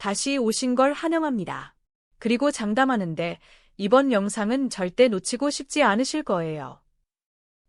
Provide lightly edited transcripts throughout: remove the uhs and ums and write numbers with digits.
다시 오신 걸 환영합니다. 그리고 장담하는데 이번 영상은 절대 놓치고 싶지 않으실 거예요.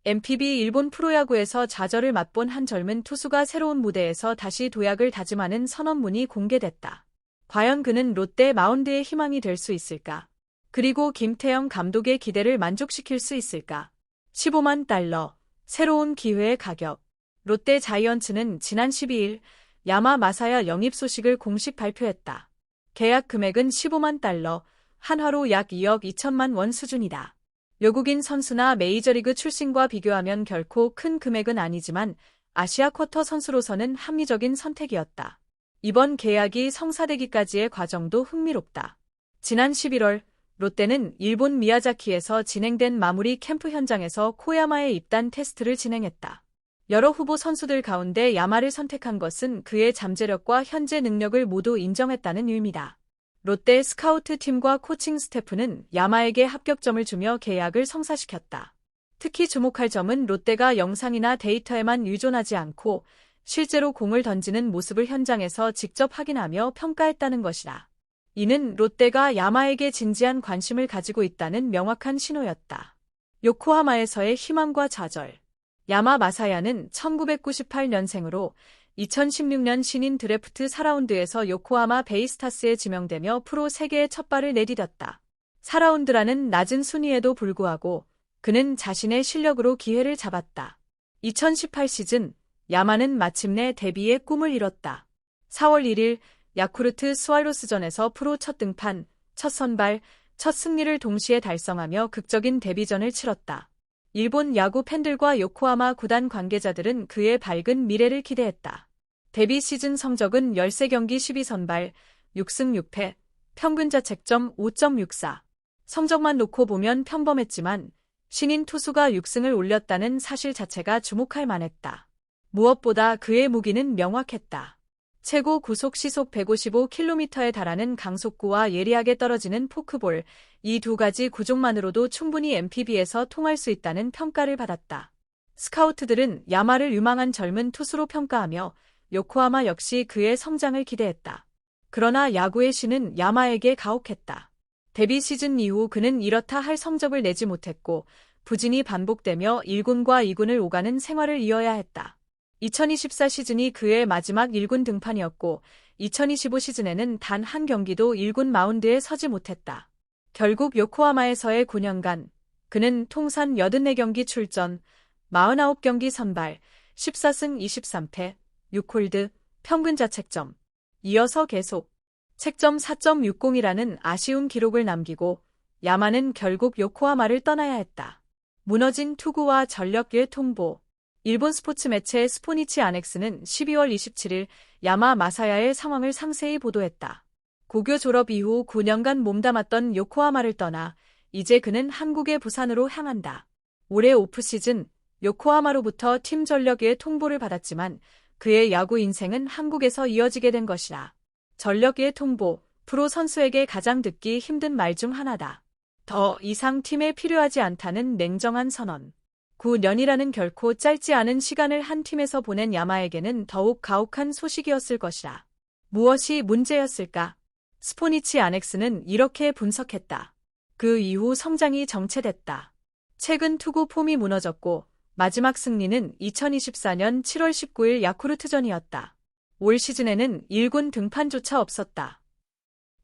NPB 일본 프로야구에서 좌절을 맛본 한 젊은 투수가 새로운 무대에서 다시 도약을 다짐하는 선언문이 공개됐다. 과연 그는 롯데 마운드의 희망이 될 수 있을까? 그리고 김태형 감독의 기대를 만족시킬 수 있을까? 15만 달러, 새로운 기회의 가격. 롯데 자이언츠는 지난 12일 야마 마사야 영입 소식을 공식 발표했다. 계약 금액은 15만 달러, 한화로 약 2억 2천만 원 수준이다. 외국인 선수나 메이저리그 출신과 비교하면 결코 큰 금액은 아니지만 아시아 쿼터 선수로서는 합리적인 선택이었다. 이번 계약이 성사되기까지의 과정도 흥미롭다. 지난 11월 롯데는 일본 미야자키에서 진행된 마무리 캠프 현장에서 코야마의 입단 테스트를 진행했다. 여러 후보 선수들 가운데 야마를 선택한 것은 그의 잠재력과 현재 능력을 모두 인정했다는 의미다. 롯데 스카우트 팀과 코칭 스태프는 야마에게 합격점을 주며 계약을 성사시켰다. 특히 주목할 점은 롯데가 영상이나 데이터에만 의존하지 않고 실제로 공을 던지는 모습을 현장에서 직접 확인하며 평가했다는 것이다. 이는 롯데가 야마에게 진지한 관심을 가지고 있다는 명확한 신호였다. 요코하마에서의 희망과 좌절. 야마 마사야는 1998년생으로 2016년 신인 드래프트 4라운드에서 요코하마 베이스타스에 지명되며 프로 세계에 첫 발을 내디뎠다. 4라운드라는 낮은 순위에도 불구하고 그는 자신의 실력으로 기회를 잡았다. 2018 시즌 야마는 마침내 데뷔의 꿈을 이뤘다. 4월 1일 야쿠르트 스왈로스전에서 프로 첫 등판, 첫 선발, 첫 승리를 동시에 달성하며 극적인 데뷔전을 치렀다. 일본 야구 팬들과 요코하마 구단 관계자들은 그의 밝은 미래를 기대했다. 데뷔 시즌 성적은 13경기 12선발, 6승 6패, 평균 자책점 5.64. 성적만 놓고 보면 평범했지만 신인 투수가 6승을 올렸다는 사실 자체가 주목할 만했다. 무엇보다 그의 무기는 명확했다. 최고 구속 시속 155km에 달하는 강속구와 예리하게 떨어지는 포크볼, 이 두 가지 구종만으로도 충분히 NPB에서 통할 수 있다는 평가를 받았다. 스카우트들은 야마를 유망한 젊은 투수로 평가하며 요코하마 역시 그의 성장을 기대했다. 그러나 야구의 신은 야마에게 가혹했다. 데뷔 시즌 이후 그는 이렇다 할 성적을 내지 못했고 부진이 반복되며 1군과 2군을 오가는 생활을 이어야 했다. 2024 시즌이 그의 마지막 1군 등판이었고 2025 시즌에는 단 한 경기도 1군 마운드에 서지 못했다. 결국 요코하마에서의 9년간 그는 통산 84경기 출전, 49경기 선발, 14승 23패, 6홀드, 평균 자책점. 이어서 계속 책점 4.60이라는 아쉬운 기록을 남기고 야마는 결국 요코하마를 떠나야 했다. 무너진 투구와 전력의 통보. 일본 스포츠 매체 스포니치 아넥스는 12월 27일 야마 마사야의 상황을 상세히 보도했다. 고교 졸업 이후 9년간 몸담았던 요코하마를 떠나 이제 그는 한국의 부산으로 향한다. 올해 오프시즌 요코하마로부터 팀 전력의 통보를 받았지만 그의 야구 인생은 한국에서 이어지게 된 것이다. 전력의 통보, 프로 선수에게 가장 듣기 힘든 말 중 하나다. 더 이상 팀에 필요하지 않다는 냉정한 선언. 9년이라는 결코 짧지 않은 시간을 한 팀에서 보낸 야마에게는 더욱 가혹한 소식이었을 것이다. 무엇이 문제였을까? 스포니치 아넥스는 이렇게 분석했다. 그 이후 성장이 정체됐다. 최근 투구 폼이 무너졌고 마지막 승리는 2024년 7월 19일 야쿠르트전이었다. 올 시즌에는 1군 등판조차 없었다.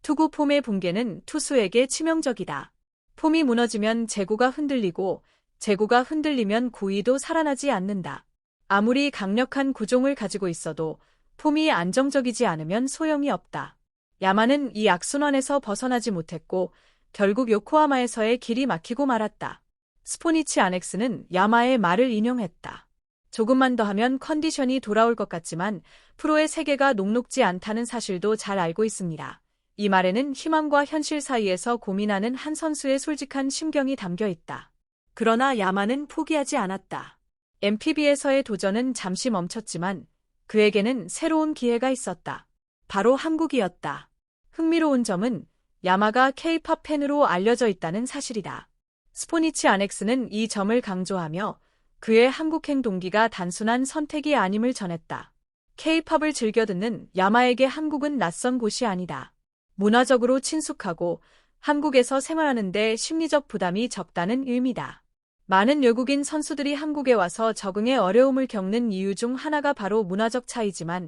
투구 폼의 붕괴는 투수에게 치명적이다. 폼이 무너지면 제구가 흔들리고 제구가 흔들리면 구위도 살아나지 않는다. 아무리 강력한 구종을 가지고 있어도 폼이 안정적이지 않으면 소용이 없다. 야마는 이 악순환에서 벗어나지 못했고 결국 요코하마에서의 길이 막히고 말았다. 스포니치 아넥스는 야마의 말을 인용했다. 조금만 더 하면 컨디션이 돌아올 것 같지만 프로의 세계가 녹록지 않다는 사실도 잘 알고 있습니다. 이 말에는 희망과 현실 사이에서 고민하는 한 선수의 솔직한 심경이 담겨 있다. 그러나 야마는 포기하지 않았다. NPB에서의 도전은 잠시 멈췄지만 그에게는 새로운 기회가 있었다. 바로 한국이었다. 흥미로운 점은 야마가 K-팝 팬으로 알려져 있다는 사실이다. 스포니치 아넥스는 이 점을 강조하며 그의 한국행 동기가 단순한 선택이 아님을 전했다. K-팝을 즐겨 듣는 야마에게 한국은 낯선 곳이 아니다. 문화적으로 친숙하고 한국에서 생활하는데 심리적 부담이 적다는 의미다. 많은 외국인 선수들이 한국에 와서 적응에 어려움을 겪는 이유 중 하나가 바로 문화적 차이지만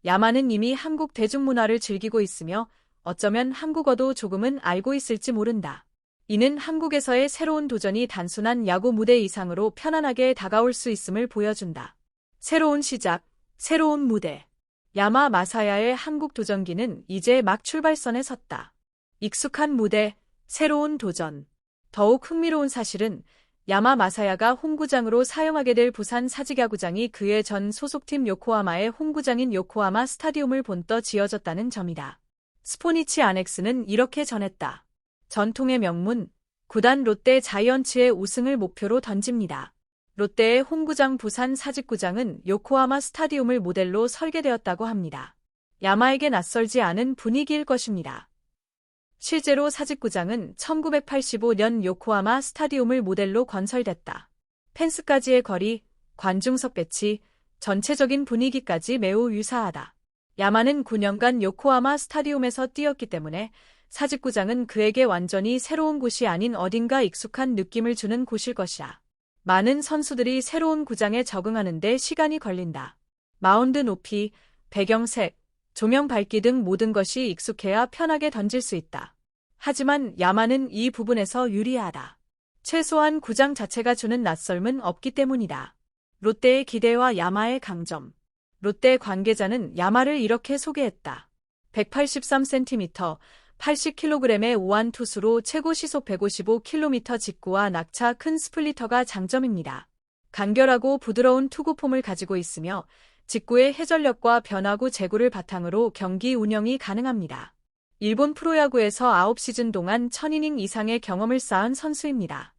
야마는 이미 한국 대중문화를 즐기고 있으며 어쩌면 한국어도 조금은 알고 있을지 모른다. 이는 한국에서의 새로운 도전이 단순한 야구 무대 이상으로 편안하게 다가올 수 있음을 보여준다. 새로운 시작, 새로운 무대. 야마 마사야의 한국 도전기는 이제 막 출발선에 섰다. 익숙한 무대, 새로운 도전. 더욱 흥미로운 사실은 야마 마사야가 홈구장으로 사용하게 될 부산 사직야구장이 그의 전 소속팀 요코하마의 홈구장인 요코하마 스타디움을 본떠 지어졌다는 점이다. 스포니치 아넥스는 이렇게 전했다. 전통의 명문, 구단 롯데 자이언츠의 우승을 목표로 던집니다. 롯데의 홈구장 부산 사직구장은 요코하마 스타디움을 모델로 설계되었다고 합니다. 야마에게 낯설지 않은 분위기일 것입니다. 실제로 사직구장은 1985년 요코하마 스타디움을 모델로 건설됐다. 펜스까지의 거리, 관중석 배치, 전체적인 분위기까지 매우 유사하다. 야마는 9년간 요코하마 스타디움에서 뛰었기 때문에 사직구장은 그에게 완전히 새로운 곳이 아닌 어딘가 익숙한 느낌을 주는 곳일 것이다. 많은 선수들이 새로운 구장에 적응하는 데 시간이 걸린다. 마운드 높이, 배경색, 조명 밝기 등 모든 것이 익숙해야 편하게 던질 수 있다. 하지만 야마는 이 부분에서 유리하다. 최소한 구장 자체가 주는 낯설음은 없기 때문이다. 롯데의 기대와 야마의 강점. 롯데 관계자는 야마를 이렇게 소개했다. 183cm, 80kg의 우완 투수로 최고 시속 155km 직구와 낙차 큰 스플리터가 장점입니다. 간결하고 부드러운 투구폼을 가지고 있으며 직구의 해전력과 변화구 제구를 바탕으로 경기 운영이 가능합니다. 일본 프로야구에서 9시즌 동안 1000이닝 이상의 경험을 쌓은 선수입니다.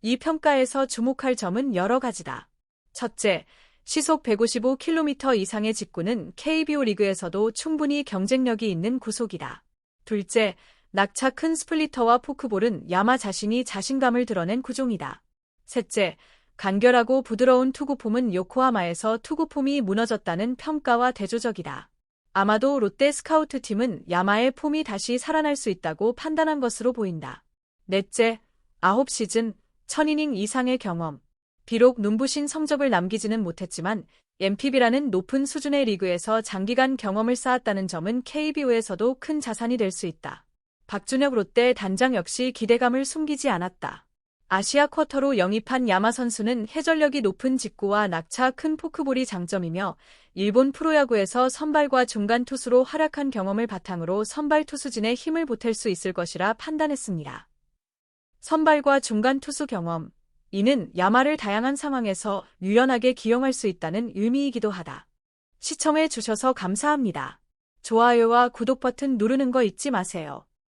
이 평가에서 주목할 점은 여러 가지다. 첫째, 시속 155km 이상의 직구는 KBO 리그에서도 충분히 경쟁력이 있는 구속이다. 둘째, 낙차 큰 스플리터와 포크볼은 야마 자신이 자신감을 드러낸 구종이다. 셋째, 간결하고 부드러운 투구폼은 요코하마에서 투구폼이 무너졌다는 평가와 대조적이다. 아마도 롯데 스카우트팀은 야마의 폼이 다시 살아날 수 있다고 판단한 것으로 보인다. 넷째, 9시즌, 1000이닝 이상의 경험. 비록 눈부신 성적을 남기지는 못했지만 MPB라는 높은 수준의 리그에서 장기간 경험을 쌓았다는 점은 KBO에서도 큰 자산이 될 수 있다. 박준혁 롯데 단장 역시 기대감을 숨기지 않았다. 아시아 쿼터로 영입한 야마 선수는 해전력이 높은 직구와 낙차 큰 포크볼이 장점이며 일본 프로야구에서 선발과 중간 투수로 활약한 경험을 바탕으로 선발 투수진에 힘을 보탤 수 있을 것이라 판단했습니다. 선발과 중간 투수 경험. 이는 야마를 다양한 상황에서 유연하게 기용할 수 있다는 의미이기도 하다. 시청해 주셔서 감사합니다. 좋아요와 구독 버튼 누르는 거 잊지 마세요.